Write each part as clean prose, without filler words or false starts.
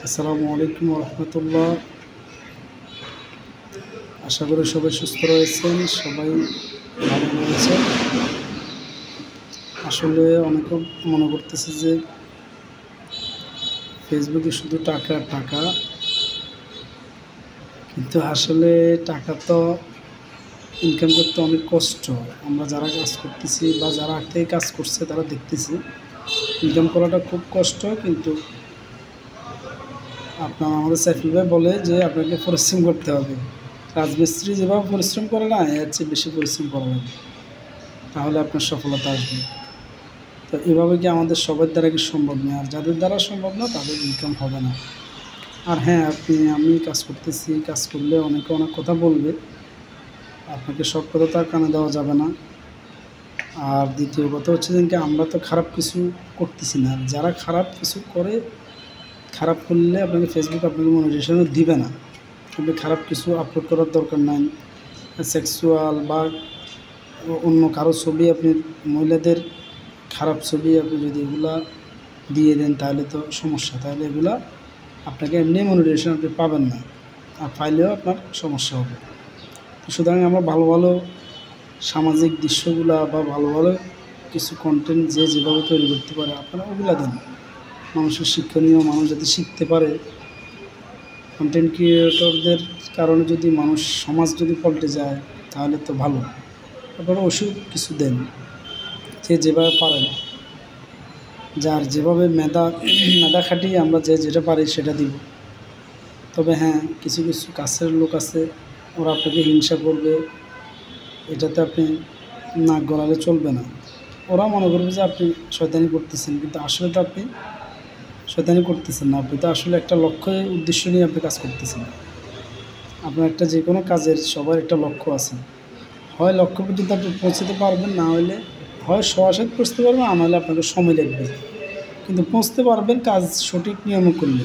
আসসালামু আলাইকুম রহমতুল্লাহ। আশা করি সবাই সুস্থ রয়েছেন, সবাই ভালো রয়েছে। আসলে অনেকে মনে করতেছে যে ফেসবুকে শুধু টাকা টাকা, কিন্তু আসলে টাকা তো ইনকাম করতে অনেক কষ্ট। আমরা যারা কাজ করতেছি বা যারা আগ থেকে কাজ করছে তারা দেখতেছি ইনকাম করাটা খুব কষ্ট। কিন্তু আমাদের সাইফুল ভাই বলে যে আপনাকে পরিশ্রম করতে হবে। রাজমিস্ত্রি যেভাবে পরিশ্রম করে না, এর চেয়ে বেশি পরিশ্রম করা লাগবে, তাহলে আপনার সফলতা আসবে। তো এভাবে কি আমাদের সবার দ্বারা কি সম্ভব নয়? আর যাদের দ্বারা সম্ভব না তাদের ইনকাম হবে না। আর হ্যাঁ, আমি কাজ করতেছি, কাজ করলে অনেকে অনেক কথা বলবে, আপনাকে সব কথা তার কানে দেওয়া যাবে না। আর দ্বিতীয় কথা হচ্ছে যে আমরা তো খারাপ কিছু করতেছি না। যারা খারাপ কিছু করে, খারাপ করলে আপনাকে ফেসবুক আপনাকে মনিটাইজেশনও দিবে না। আপনি খারাপ কিছু আপলোড করার দরকার নাই। সেক্সুয়াল বা অন্য কারো ছবি, আপনি মহিলাদের খারাপ ছবি আপনি যদি এগুলা দিয়ে দেন তাহলে তো সমস্যা। তাহলে এগুলা আপনাকে এমনি মনিটাইজেশন আপনি পাবেন না, আর পাইলেও আপনার সমস্যা হবে। তো সুতরাং আমরা ভালো ভালো সামাজিক দৃশ্যগুলা বা ভালো ভালো কিছু কন্টেন্ট যে যেভাবে তৈরি করতে পারে আপনারা ওগুলা দেন। মানুষের শিক্ষণীয়, মানুষ যাতে শিখতে পারে। কন্টেন্ট ক্রিয়েটরদের কারণে যদি সমাজ যদি পাল্টে যায় তাহলে তো ভালো। আপনারা ওষুধ কিছু দেন, যে যেভাবে পারেন, যার যেভাবে মেধা খাটিয়ে আমরা যেটা পারি সেটা দিব। তবে হ্যাঁ, কিছু কিছু কাছের লোক আছে, ওরা আপনাকে হিংসা করবে, এটাতে আপনি নাক গলালে চলবে না। ওরা মনে করবে যে আপনি শয়তানি করতেছেন, কিন্তু আসলে তো আপনি শয়তানি করতেছেন না। আপনি তো আসলে একটা লক্ষ্য উদ্দেশ্য নিয়ে আপনি কাজ করতেছেন। আপনার একটা যে কোনো কাজের সবার একটা লক্ষ্য আছে, হয় লক্ষ্য পর্যন্ত আপনি পৌঁছতে পারবেন, না হলে হয় সহসাত পৌঁছতে পারবেন, না হলে আপনাকে সময় লাগবে। কিন্তু পৌঁছতে পারবেন কাজ সঠিক নিয়মে করলে।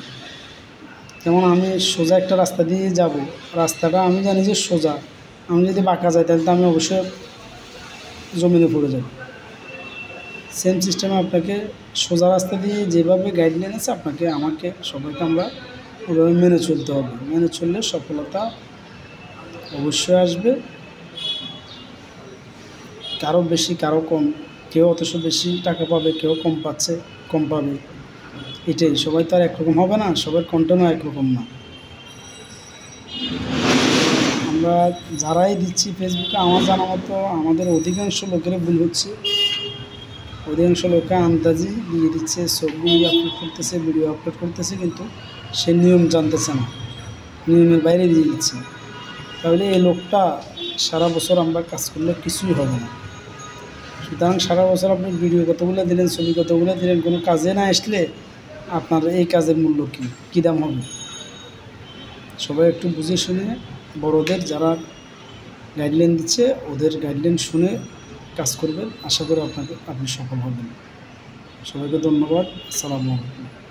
যেমন আমি সোজা একটা রাস্তা দিয়ে যাব, রাস্তাটা আমি জানি যে সোজা, আমি যদি বাঁকা যাই তাহলে তো আমি অবশ্যই জমিনে পড়ে যাব। সেম সিস্টেমে আপনাকে সোজা রাস্তা দিয়ে যেভাবে গাইডলাইন আছে আমাকে সবাইকে আমরা ওইভাবে মেনে চলতে হবে। মেনে চললে সফলতা অবশ্যই আসবে। কারো বেশি কারো কম, কেউ অতশো বেশি টাকা পাবে, কেউ কম পাবে। এটাই, সবাই তো আর একরকম হবে না, সবার কন্টেন্টও একরকম না। আমরা যারাই দিচ্ছি ফেসবুকে, আমার জানা মতো আমাদের অধিকাংশ লোকের ভুল হচ্ছে। অধিকাংশ লোকে আন্দাজি দিয়ে দিচ্ছে, ছবি আপলোড করতেছে, ভিডিও আপলোড করতেছে, কিন্তু সে নিয়ম জানতেছে না, নিয়মের বাইরে দিয়ে দিচ্ছে। তাহলে এই লোকটা সারা বছর আমরা কাজ করলে কিছুই হবে না। সুতরাং সারা বছর আপনি ভিডিও কতগুলো দিলেন, ছবি কতগুলো দিলেন, কোনো কাজে না আসলে আপনার এই কাজের মূল্য কী দাম হবে? সবাই একটু বুঝে শুনে, বড়দের যারা গাইডলাইন দিচ্ছে ওদের গাইডলাইন শুনে কাজ করবেন। আশা করি আপনি সফল হবেন। সবাইকে ধন্যবাদ। আসসালামু আলাইকুম।